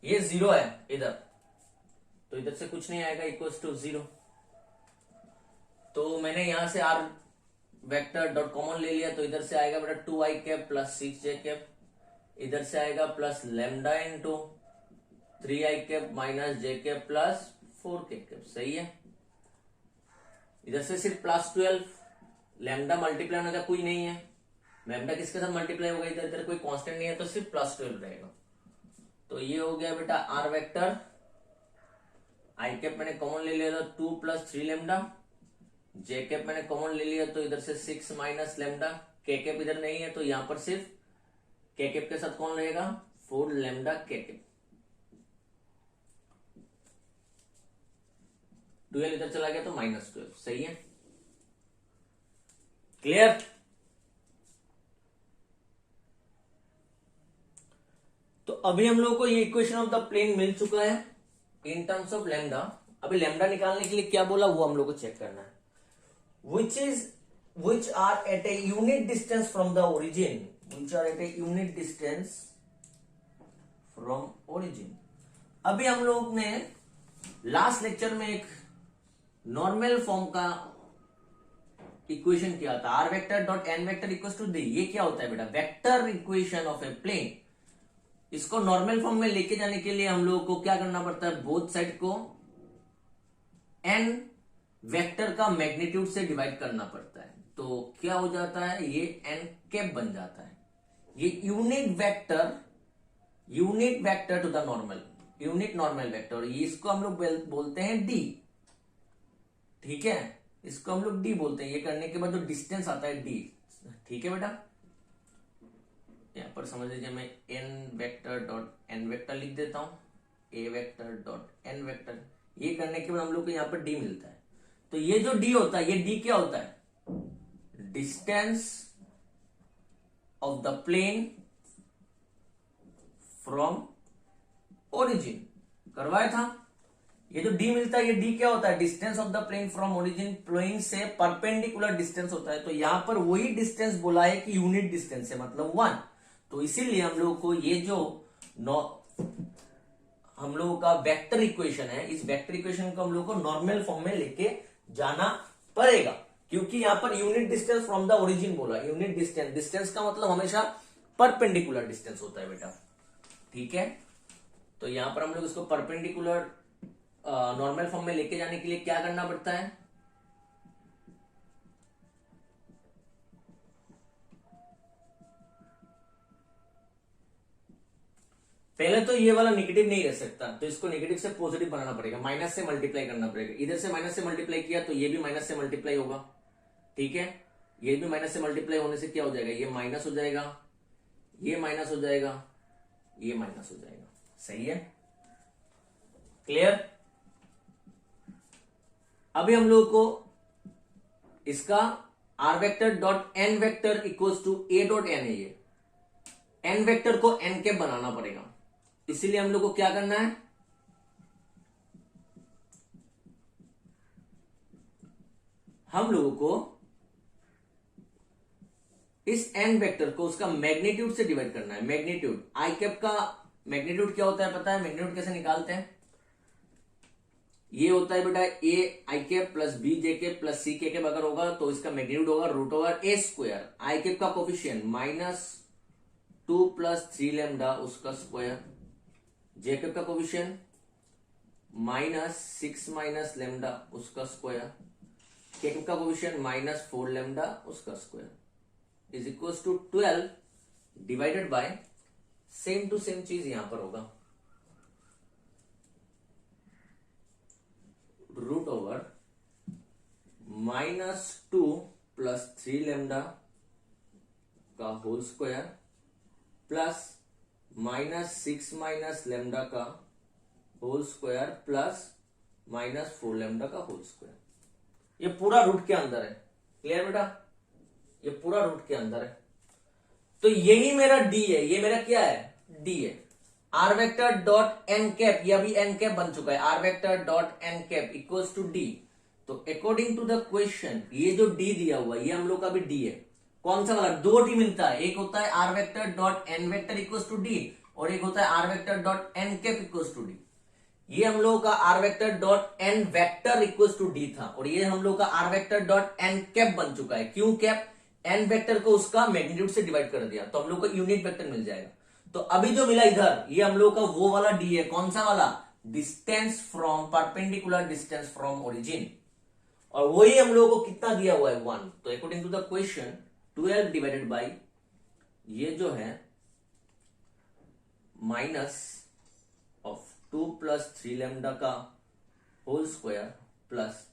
Speaker 1: ये 0 है इधर, तो इधर से कुछ नहीं आएगा, इक्वल्स टू 0। तो मैंने यहां से r वेक्टर डॉट कॉमन ले लिया, तो इधर से आएगा बेटा 2i cap plus 6j cap, इधर से आएगा plus lambda into 3i cap minus j cap plus 4k cap. सही है, इधर से सिर्फ +12, लैम्डा मल्टीप्लाई होने का कोई नहीं है, लैम्डा किसके साथ मल्टीप्लाई होगा, इधर इधर कोई कांस्टेंट नहीं है, तो सिर्फ +12 रहेगा। तो ये हो गया बेटा r वेक्टर, i कैप मैंने कॉमन ले लिया था 2 + 3 लैम्डा, j कैप मैंने कॉमन ले लिया तो इधर से 6 माइनस लैम्डा, k कैप इधर नहीं है तो यहां पर सिर्फ k कैप के साथ कौन रहेगा 4 लैम्डा k कैप, 12 इधर चला गया तो -12। सही है, क्लियर। तो अभी हम लोग को ये इक्वेशन ऑफ द प्लेन मिल चुका है इन टर्म्स ऑफ लैम्डा। अभी लैम्डा निकालने के लिए क्या बोला वो हम लोग को चेक करना है, which are at a unit distance from the origin, which are at a unit distance from origin। अभी हम लोग ने लास्ट लेक्चर में एक नॉर्मल फॉर्म का इक्वेशन किया था, r vector dot n vector equals to d। ये क्या होता है बेटा, vector equation of a plane. इसको नॉर्मल फॉर्म में लेके जाने के लिए हम लोगों को क्या करना पड़ता है, बोथ साइड को n वेक्टर का मैग्नीट्यूड से डिवाइड करना पड़ता है, तो क्या हो जाता है, ये n कैप बन जाता है। ये unit vector to the normal, unit normal vector, इसको हम लोग बोलते हैं d। ठीक है, इसको हम लोग d बोलते हैं। ये करने के बाद जो डिस्टेंस आता है d। ठीक है बेटा, यहां पर समझ लीजिए मैं n vector dot n vector लिख देता हूं, a vector dot n vector. ये करने के बाद हम लोग को यहां पर d मिलता है। तो ये जो d होता है, ये d क्या होता है, distance of the plane from origin, करवाया था। ये जो d मिलता है, ये d क्या होता है, distance of the plane from origin, plane से परपेंडिकुलर डिस्टेंस होता है। तो यहां पर वही डिस्टेंस बोला है कि यूनिट डिस्टेंस है, मतलब 1। तो इसीलिए हम लोग को ये जो हम लोगों का वेक्टर इक्वेशन है, इस वेक्टर इक्वेशन को हम लोग को नॉर्मल फॉर्म में लेके जाना पड़ेगा, क्योंकि यहां per unit distance from the origin बोला। यूनिट डिस्टेंस, डिस्टेंस का मतलब हमेशा परपेंडिकुलर डिस्टेंस होता है बेटा। ठीक है, तो यहां पर हम लोग इसको परपेंडिकुलर नॉर्मल फॉर्म में लेके जाने के लिए क्या करना पड़ता है, पहले तो ये वाला नेगेटिव नहीं रह सकता, तो इसको नेगेटिव से पॉजिटिव बनाना पड़ेगा, माइनस से मल्टीप्लाई करना पड़ेगा। इधर से माइनस से मल्टीप्लाई किया तो ये भी माइनस से मल्टीप्लाई होगा। ठीक है, ये भी माइनस से मल्टीप्लाई होने से क्या हो जाएगा, ये माइनस हो जाएगा, ये माइनस हो जाएगा, ये माइनस हो जाएगा। सही है, क्लियर। अभी हम लोग को इसका R vector dot N vector equals to A dot N है। ये एन वेक्टर को एन कैप बनाना पड़ेगा, इसीलिए हम लोग को क्या करना है, हम लोगों को इस एन वेक्टर को उसका मैग्नीट्यूड से डिवाइड करना है। मैग्नीट्यूड, आई कैप का मैग्नीट्यूड क्या होता है पता है? मैग्नीट्यूड कैसे निकालते हैं? ये होता है बेटा A I cap plus B J cap plus C K cap अगर होगा तो इसका मैग्नीट्यूड होगा root over A square. I cap का कोफिशिएंट -2 + 3 लैम्डा उसका स्क्वायर, जे कैप का कोफिशिएंट -6 - लैम्डा उसका स्क्वायर, के कैप का कोफिशिएंट -4 लैम्डा उसका square is equal to 12 divided by same to same चीज यहां पर होगा रूट ओवर -2 + 3 लैम्डा का होल स्क्वायर प्लस -6 - लैम्डा का होल स्क्वायर प्लस -4 लैम्डा का होल स्क्वायर। ये पूरा रूट के अंदर है। क्लियर बेटा? ये पूरा रूट के अंदर है। तो यही मेरा डी है, ये मेरा क्या है? डी है। Are vector dot N cap, ये अभी एन कैप बन चुका है। Are vector dot N cap equals to D. तो अकॉर्डिंग टू द क्वेश्चन ये जो डी दिया हुआ है ये हम लोग का भी डी है। कौन सा वाला? दो डी मिलता है, एक होता है are vector dot N vector equals to D और एक होता है are vector dot N cap equals to D. ये हम लोगों का R vector dot N vector equals to D था और ये हम लोग का R vector dot N cap बन चुका है। क्यों कैप? एन वेक्टर को उसका मैग्नीट्यूड से डिवाइड कर दिया तो हम लोग को यूनिट वेक्टर मिल जाएगा। तो अभी जो मिला इधर ये हम लोग का वो वाला डी है। कौन सा वाला? Distance from, perpendicular distance from origin. और वही हम लोगों को कितना दिया हुआ है? 1। तो according to the question 12 divided by ये जो है माइनस ऑफ 2 + 3 लैम्डा का होल स्क्वायर प्लस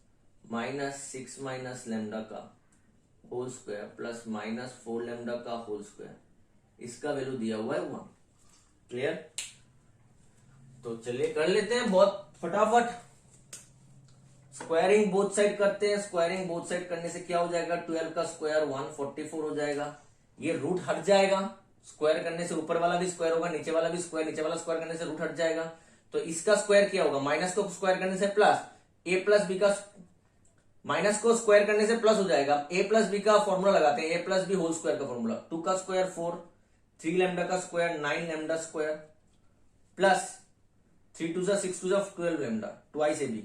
Speaker 1: -6 - लैम्डा का होल स्क्वायर प्लस -4 लैम्डा का होल स्क्वायर, इसका वैल्यू दिया हुआ है 1। क्लियर? तो चलिए कर लेते हैं बहुत फटाफट। स्क्वायरिंग बोथ साइड करते हैं। स्क्वायरिंग बोथ साइड करने से क्या हो जाएगा? 12 का स्क्वायर 144 हो जाएगा। ये रूट हट जाएगा। स्क्वायर करने से ऊपर वाला भी स्क्वायर होगा, नीचे वाला भी स्क्वायर, नीचे वाला स्क्वायर करने से रूट हट जाएगा। तो इसका स्क्वायर क्या होगा? माइनस को स्क्वायर करने से प्लस, ए प्लस बी का माइनस को स्क्वायर करने से प्लस हो जाएगा। ए प्लस बी का फॉर्मूला लगाते हैं, a plus b whole square का फॉर्मूला। 2 का स्क्वायर 4, 3 लैम्डा का square 9 lambda square plus 3 2 6 2 12 lambda twice a b.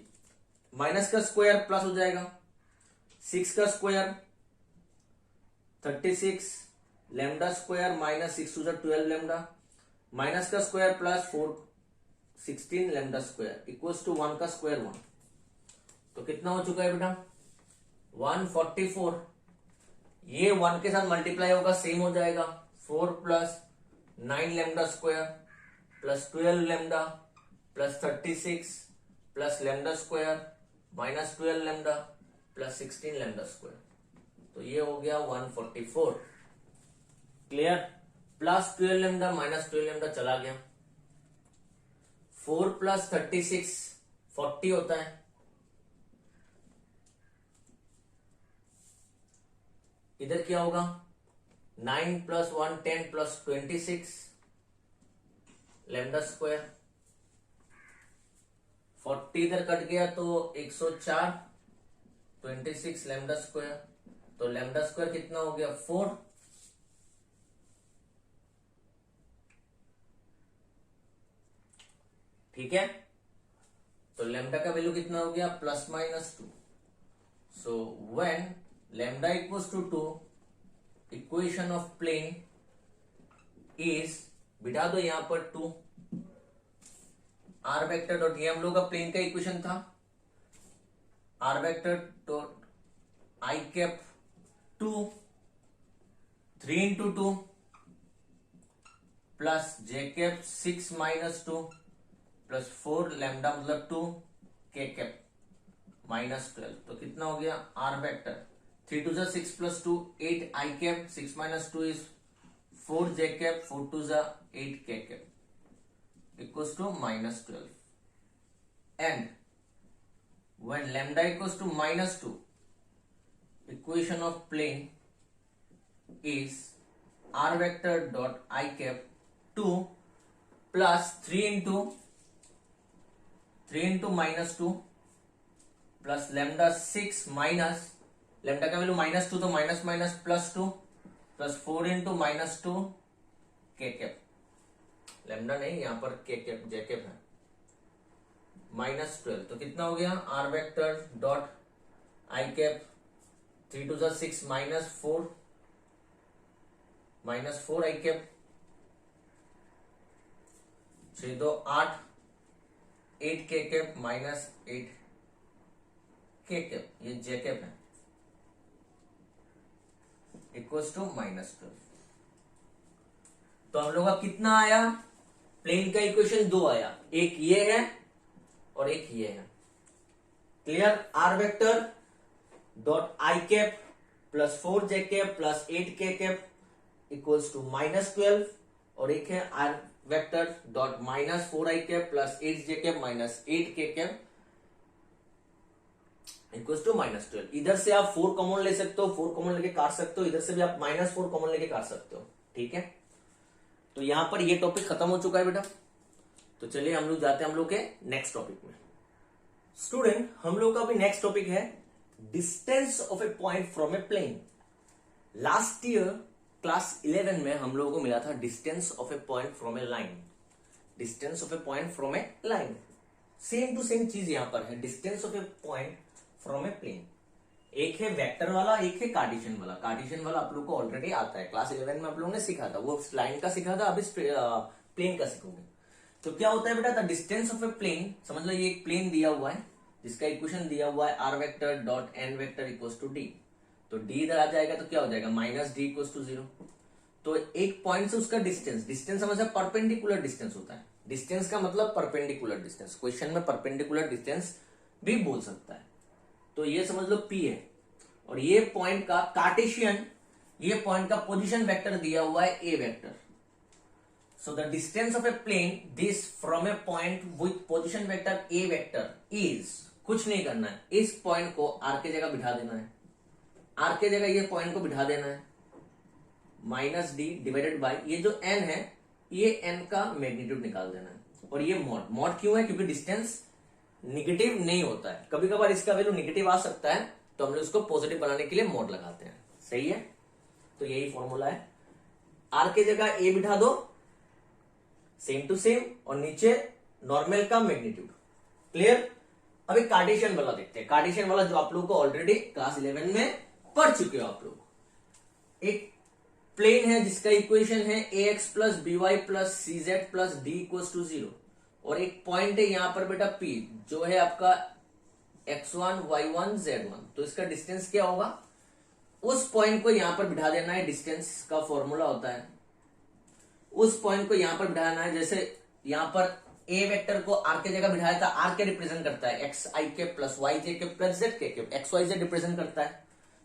Speaker 1: Minus का स्क्वायर प्लस हो जाएगा, 6 का square 36 lambda square minus 6 2 12 lambda, minus का square plus 4 16 lambda square equals to 1 का स्क्वायर 1। तो कितना हो चुका है बेटा? 144। ये 1 के साथ मल्टीप्लाई होगा, सेम हो जाएगा। 4 + 9 lambda square plus 12 lambda plus 36 plus lambda square minus 12 lambda plus 16 lambda square. तो ये हो गया 144। Clear? Plus 12 lambda minus 12 lambda चला गया। 4 + 36 40 होता है। इधर क्या होगा? 9 + 1 10 + 26 लैम्डा स्क्वायर। 40 इधर कट गया तो 104 26 लैम्डा स्क्वायर। तो लैम्डा स्क्वायर कितना हो गया? 4। ठीक है? तो लैम्डा का वैल्यू कितना हो गया? ±2। So when lambda equals to 2 equation of plane is, बिठा दो यहां पर 2। आर वेक्टर डॉट, ये हम लोग का प्लेन का इक्वेशन था। R vector dot i cap 2 3 × 2 plus J cap 6 - 2 plus 4 lambda मतलब 2 के कैप -12। तो कितना हो गया? R vector 3 2 6 + 2 8 i cap 6 - 2 is 4 j cap 4 2 8 k cap equals to -12। And when lambda equals to -2, equation of plane is r vector dot I cap 2 plus 3 into -2 plus lambda 6 minus lambda का वैल्यू -2 तो माइनस माइनस +2 प्लस 4 इंटू -2 के कैप, लैम्डा नहीं यहाँ पर के कैप जे कैप है, -12 तो कितना हो गया r vector dot I cap 3 2 6 -4 I cap 6 2 8 8 k cap -8 k cap, ये जे कैप है, इक्वल्स टू -12। तो हम लोग का कितना आया, प्लेन का इक्वेशन 2 आया, एक ये है और एक ये है। Clear, r vector dot i cap plus 4 j cap plus 8 k cap equals to -12, और एक है are vector dot -4 i cap plus 8 j cap -8 k cap equals to -12। इधर से आप 4 कॉमन ले सकते हो, 4 कॉमन लेके काट सकते हो, इधर से भी आप -4 कॉमन लेके काट सकते हो। ठीक है, तो यहां पर ये टॉपिक खत्म हो चुका है बेटा। तो चलिए हम लोग जाते हैं हम लोग के नेक्स्ट टॉपिक में। स्टूडेंट, हम लोग का भी नेक्स्ट टॉपिक है distance of a point from a plane. Last year class 11 में हम लोगों को मिला था distance of a point from a line, distance of a point from a line. Same to same चीज यहां पर है, distance of a point from a plane. एक है वेक्टर वाला, एक है कार्टेशियन वाला। कार्टेशियन वाला आप लोग को ऑलरेडी आता है, क्लास 11 में आप लोगों ने सीखा था, वो लाइन का सीखा था, अब इस प्लेन का सीखोगे। तो क्या होता है बेटा, the distance of a plane, समझ लो ये एक प्लेन दिया हुआ है जिसका इक्वेशन दिया हुआ है are vector dot N vector equals to D. तो डी इधर आ जाएगा तो क्या हो जाएगा -d इक्वल्स टू 0। तो एक पॉइंट से उसका डिस्टेंस, डिस्टेंस समझ परपेंडिकुलर डिस्टेंस होता है। डिस्टेंस का मतलब परपेंडिकुलर डिस्टेंस, क्वेश्चन में परपेंडिकुलर डिस्टेंस भी बोल सकता है। तो ये समझ लो P है, और ये पॉइंट का कार्टेशियन, ये पॉइंट का पोजीशन वेक्टर दिया हुआ है A vector. So the distance of a plane this from a point with position vector A vector is, कुछ नहीं करना है, इस पॉइंट को R के जगह बिठा देना है, R के जगह ये पॉइंट को बिठा देना है, -d डिवाइडेड बाय ये जो n है, ये n का मैग्नीट्यूड निकाल देना है। और ये मॉड, मॉड क्यों है, क्योंकि डिस्टेंस निगेटिव नहीं होता है, कभी कभार इसका वैल्यू निगेटिव आ सकता है, तो हम लोग इसको पॉजिटिव बनाने के लिए मॉड लगाते हैं। सही है, तो यही फॉर्मूला है। आर के जगह ए बिठा दो, सेम टू सेम, और नीचे नॉर्मल का मैग्नीट्यूड। क्लियर, अभी कार्टेशियन वाला देखते हैं। कार्टेशियन वाला जो आप लोग को ऑलरेडी क्लास 11 में पढ़ चुके हो आप लोग। एक प्लेन है जिसका इक्वेशन है ax plus b y plus c z plus d equals to 0, और एक पॉइंट है यहां पर बेटा P, जो है आपका x1 y1 z1। तो इसका डिस्टेंस क्या होगा, उस पॉइंट को यहां पर बिठा देना है, डिस्टेंस का फॉर्मूला होता है, उस पॉइंट को यहां पर बिठाना है। जैसे यहां पर a वेक्टर को r के जगह बिठाया था, r के रिप्रेजेंट करता है x i के प्लस y j के प्लस z के, x y z रिप्रेजेंट करता है।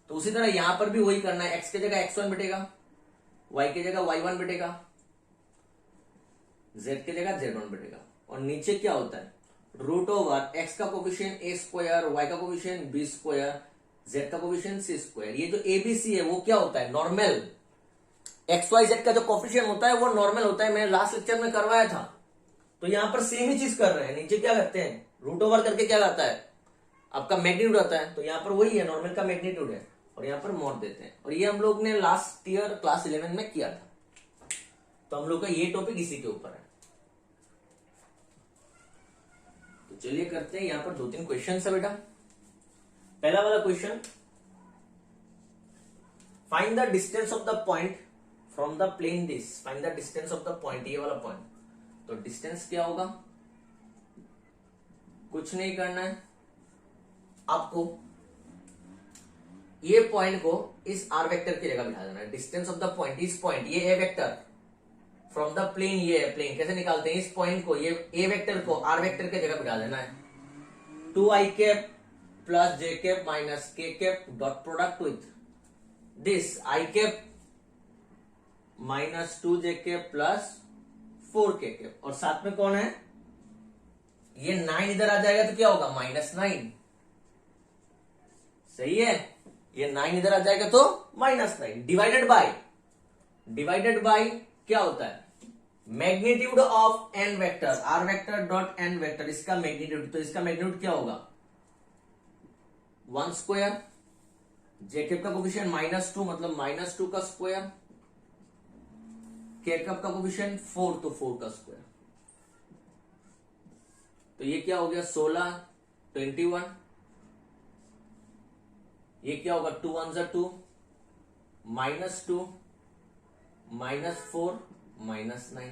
Speaker 1: तो उसी तरह यहां पर भी वही करना है, x के जगह x1 बिटेगा, y के जगह y1 बिटेगा, z के जगह z1 बिटेगा। और नीचे क्या होता है, रूट ओवर x का कोफिशिएंट a स्क्वायर, y का कोफिशिएंट b स्क्वायर, z का कोफिशिएंट c स्क्वायर। ये जो abc है वो क्या होता है, नॉर्मल। x y z का जो कोफिशिएंट होता है वो नॉर्मल होता है, मैंने लास्ट लेक्चर में करवाया था। तो यहां पर सेम ही चीज कर रहे हैं, नीचे क्या करते हैं, रूट ओवर करके क्या करता है, आपका मैग्नीट्यूड आता है। तो यहां पर वही है, नॉर्मल का मैग्नीट्यूड है, और यहां पर मॉड देते हैं। और ये हम लोग ने लास्ट ईयर क्लास 11 में किया था। तो हम लोग का ये टॉपिक इसी के ऊपर है। तो चलिए करते हैं, यहां पर 2-3 क्वेश्चन है बेटा। पहला वाला question, find the distance of the point from the plane this. Find the distance of the point, ये वाला पॉइंट। तो डिस्टेंस क्या होगा, कुछ नहीं करना है आपको, ये पॉइंट को इस आर वेक्टर की जगह बिठा देना है। डिस्टेंस ऑफ द पॉइंट, इस पॉइंट, ये ए वेक्टर फ्रॉम द प्लेन, ये है प्लेन। कैसे निकालते हैं, इस पॉइंट को, ये ए वेक्टर को आर वेक्टर की जगह बिठा देना है। 2i cap plus J cap minus K cap dot product with this i cap minus 2j cap plus 4k cap. और साथ में कौन है, ये 9 इधर आ जाएगा तो क्या होगा, -9। सही है, ये 9 इधर आ जाएगा तो -9 डिवाइडेड बाय क्या होता है, magnitude of n vector, r vector dot N vector, इसका मैग्नीट्यूड, तो इसका मैग्नीट्यूड क्या होगा 1 स्क्वायर, जेकब का कोफिशिएंट -2 मतलब -2 का स्क्वायर, केकअप का कोफिशिएंट 4 तो 4 का स्क्वायर, तो ये क्या हो गया 16 21, ये क्या होगा 2 1 2 -2 -4 -9,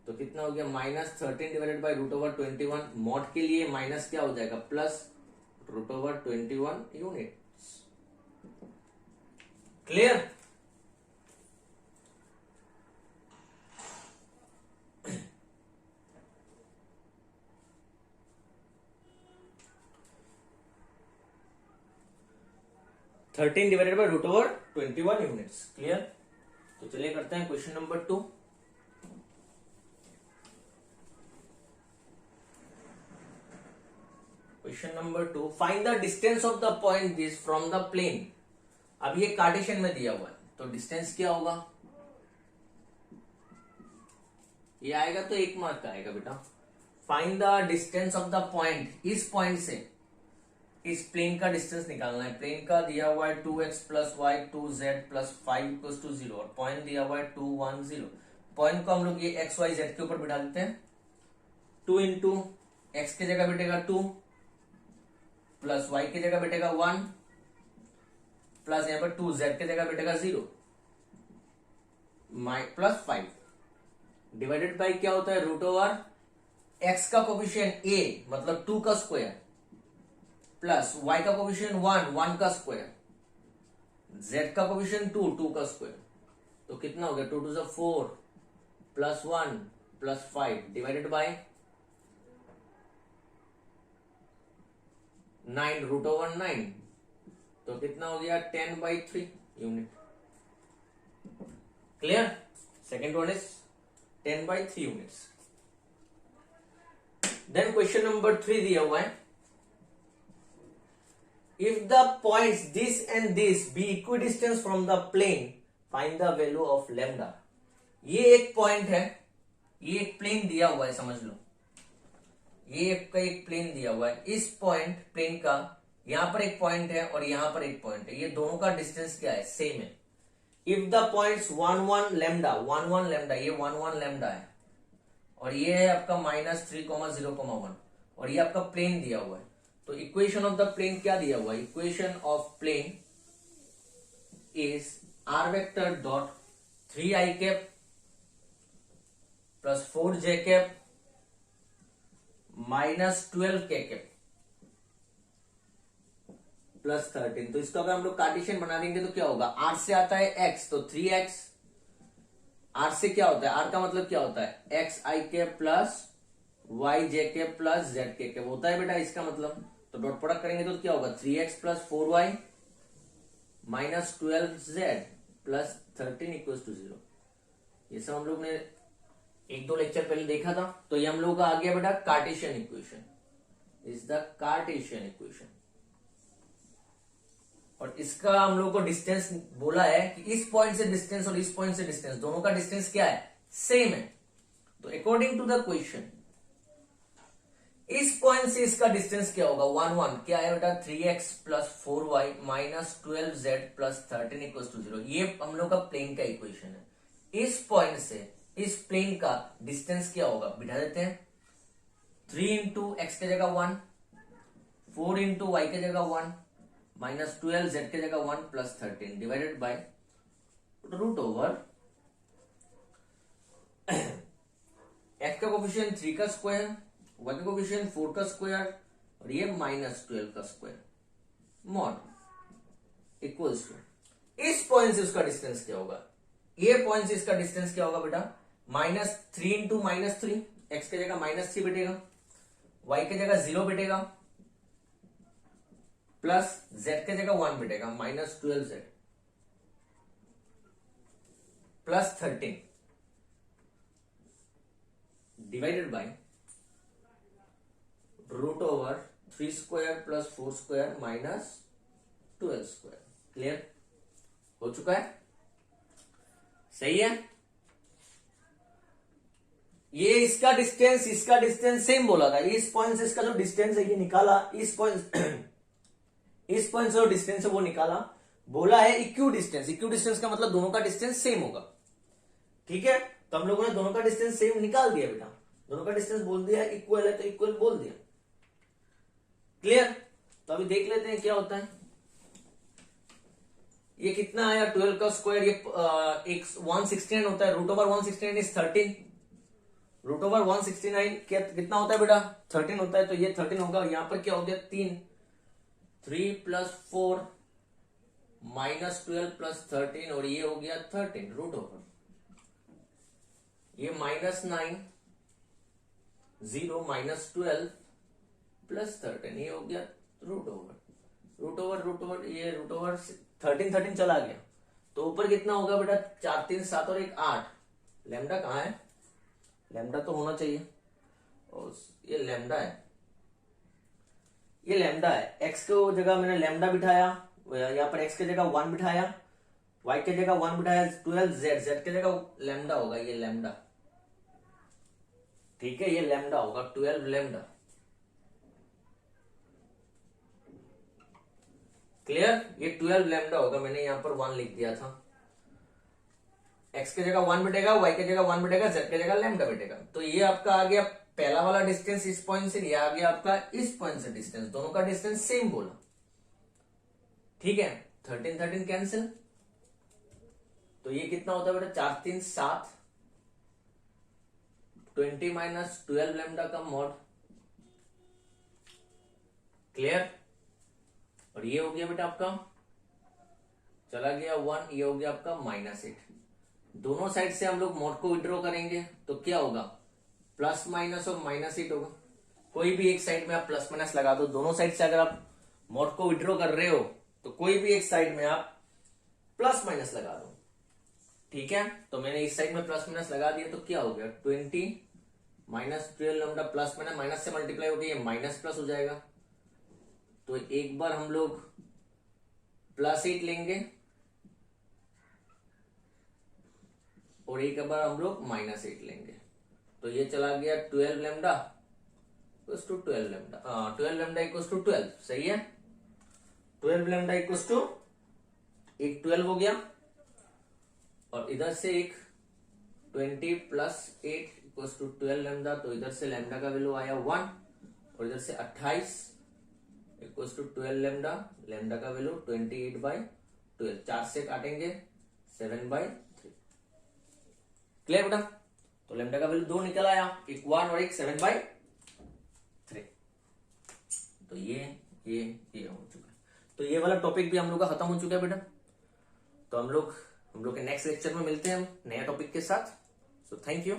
Speaker 1: तो कितना हो गया -13 डिवाइडेड बाय √21, मॉड के लिए माइनस क्या हो जाएगा plus √21 units. Clear? Thirteen divided by √21 units. Clear? तो चलिए करते हैं question number 2। Question number 2, find the distance of the point this from the plane. अब ये कार्टेशियन में दिया हुआ है, तो डिस्टेंस क्या होगा, ये आएगा तो 1 मार्क का आएगा बेटा। Find the distance of the point, इस पॉइंट से इस प्लेन का डिस्टेंस निकालना है। प्लेन का दिया हुआ है 2x + y 2z + 5 = 0 और पॉइंट दिया हुआ है 2 1 0। पॉइंट को हम लोग ये x y z के ऊपर बिठा देते हैं। 2 इंटू एक्स की जगह बैठेगा 2 प्लस y की जगह बैठेगा 1 प्लस यहां पर 2z की जगह बैठेगा 0 प्लस 5 डिवाइडेड बाई क्या होता है √x का कोफिशिएंट a मतलब 2 का स्क्वायर प्लस y का कोफिशिएंट 1 का स्क्वायर, z का कोफिशिएंट 2 का स्क्वायर, तो कितना हो गया 2 2 4 प्लस 1 प्लस 5 डिवाइडेड बाय 9 √9, तो कितना हो गया 10/3 unit. Clear? Second one is 10/3 units. Then question number 3 दिया हुआ है, if the points this and this be equidistant from the plane find the value of lambda। ये एक पॉइंट है, ये एक प्लेन दिया हुआ है, समझ लो ये एक प्लेन दिया हुआ है। इस पॉइंट प्लेन का यहां पर एक पॉइंट है और यहां पर एक पॉइंट है, ये दोनों का डिस्टेंस क्या है सेम है। If the points 1 1 lambda 1 1 lambda, ये 1 1 लैम्डा है और ये है आपका -3 0 1 और ये आपका प्लेन दिया हुआ है। तो इक्वेशन ऑफ द प्लेन क्या दिया हुआ है, equation of plane is r vector dot 3i cap plus 4j cap -12k cap plus 13। तो इसको अगर हम लोग कार्टेशियन बना देंगे तो क्या होगा, r से आता है x तो 3x, r से क्या होता है, r का मतलब क्या होता है xi cap plus yj cap plus zk cap होता है बेटा इसका मतलब। तो डॉट प्रोडक्ट करेंगे तो क्या होगा 3x plus 4y -12z plus 13 = 0। ये सब हम लोग ने 1-2 लेक्चर पहले देखा था। तो ये हम लोग का आ गया बेटा Cartesian equation, is the Cartesian equation. और इसका हम लोग को डिस्टेंस बोला है कि इस पॉइंट से डिस्टेंस और इस पॉइंट से डिस्टेंस दोनों का डिस्टेंस क्या है सेम है। तो अकॉर्डिंग टू द क्वेश्चन इस पॉइंट से इसका डिस्टेंस क्या होगा 1 1 क्या है बेटा 3x plus 4y -12z plus 13 = 0। ये हम लोग का प्लेन का इक्वेशन है। इस पॉइंट से इस प्लेन का डिस्टेंस क्या होगा बिठा देते हैं। 3 इंटू एक्स के जगह 1, 4 इंटू वाई के जगह 1, -12z के जगह 1 प्लस 13 डिवाइडेड बाय √, x का कोफिशिएंट 3 का स्क्वायर, y का कोफिशिएंट 4 का स्क्वायर और ये -12 का स्क्वायर मॉड इक्वल्स टू इस पॉइंट से उसका डिस्टेंस क्या होगा। ये पॉइंट से इसका डिस्टेंस क्या होगा बेटा -3 इंटू -3, एक्स के जगह -3 बैठेगा, y के जगह 0 बैठेगा प्लस z के जगह 1 बैठेगा -12z plus 13 divided by √3² plus 4² 12 square. Clear हो चुका है? सही है। ये इसका डिस्टेंस सेम बोला था। इस पॉइंट से इसका जो डिस्टेंस है ये निकाला, इस पॉइंट इस पॉइंट से जो डिस्टेंस है वो निकाला। बोला है इक्यू डिस्टेंस का मतलब दोनों का डिस्टेंस सेम होगा। ठीक है, तो हम लोगों ने दोनों का डिस्टेंस सेम निकाल दिया बेटा। दोनों का डिस्टेंस बोल दिया, इक्वल है तो इक्वल बोल दिया। क्लियर? तो अभी देख लेते हैं क्या होता है। ये कितना आया 12 का स्क्वायर, ये 169 होता है। Root over 169 is 13। Root over 169 कितना होता है बेटा? 13 होता है। तो ये 13 होगा। यहां पर क्या हो गया? 3 प्लस 4 माइनस 12 प्लस 13 और ये हो गया 13 रूट ओवर। ये -9 0 माइनस 12 प्लस 13 ये हो गया रूट ओवर ये रूट ओवर 13 चला गया। तो ऊपर कितना होगा बेटा? 4 3 7 और 1 8। लैम्डा कहाँ है? लैम्डा तो होना चाहिए। और ये लैम्डा है, ये लैम्डा है। एक्स को जगह मैंने लैम्डा बिठाया, यहाँ पर एक्स की जगह 1 बिठाया, वाई की जगह 1 बिठाया, 12 जेड की जगह लैम्डा होगा। ये लैम्डा, ठीक है, ये लैम्डा होगा 12 लैम्डा। क्लियर? ये 12 लैम्डा होगा। मैंने यहां पर 1 लिख दिया था। एक्स की जगह 1 बिटेगा, वाई की जगह 1 बिटेगा, जेड की जगह लैम्डा बिटेगा। तो ये आपका आ गया पहला वाला डिस्टेंस इस पॉइंट से, ये आ गया आपका इस पॉइंट से डिस्टेंस। दोनों का डिस्टेंस सेम बोला। ठीक है, 13 13 कैंसिल। तो ये कितना होता है बेटा? 4 3 7 20 माइनस 12 लैम्डा का मॉड। क्लियर? और ये हो गया बेटा आपका, चला गया 1, ये हो गया आपका -8। दोनों साइड से हम लोग मॉड को विड्रॉ करेंगे तो क्या होगा? प्लस माइनस और -8 होगा। कोई भी एक साइड में आप प्लस माइनस लगा दो। दोनों साइड से अगर आप मॉड को विड्रॉ कर रहे हो तो कोई भी एक साइड में आप प्लस माइनस लगा दो। ठीक है, तो मैंने इस साइड में प्लस माइनस लगा दिया तो क्या हो गया? 20 minus 12 lambda plus minus, minus से मल्टीप्लाई हो गया, ये माइनस प्लस हो जाएगा। तो एक बार हम लोग +8 लेंगे और एक बार हम लोग -8 लेंगे। तो ये चला गया 12 lambda equals to 12 lambda, 12 lambda equals to 12। सही है, 12 लैम्डा इक्वल्स टू एक 12 हो गया और इधर से एक 20 प्लस 8 इक्वल्स टू 12 लैम्डा। तो इधर से लैम्डा का वैल्यू आया 1 और इधर से 28 इक्वल्स टू 12 लैम्डा। लैम्डा का वैल्यू 28/12। 4 से काटेंगे 7/3। क्लियर बेटा? तो लैम्डा का वैल्यू 2 निकल आया, एक 1 और एक 7/3। तो ये हो चुका है। तो ये वाला टॉपिक भी हम लोग का खत्म हो चुका है बेटा। तो हम लोग के नेक्स्ट लेक्चर में मिलते हैं हम नया टॉपिक के साथ। So thank you.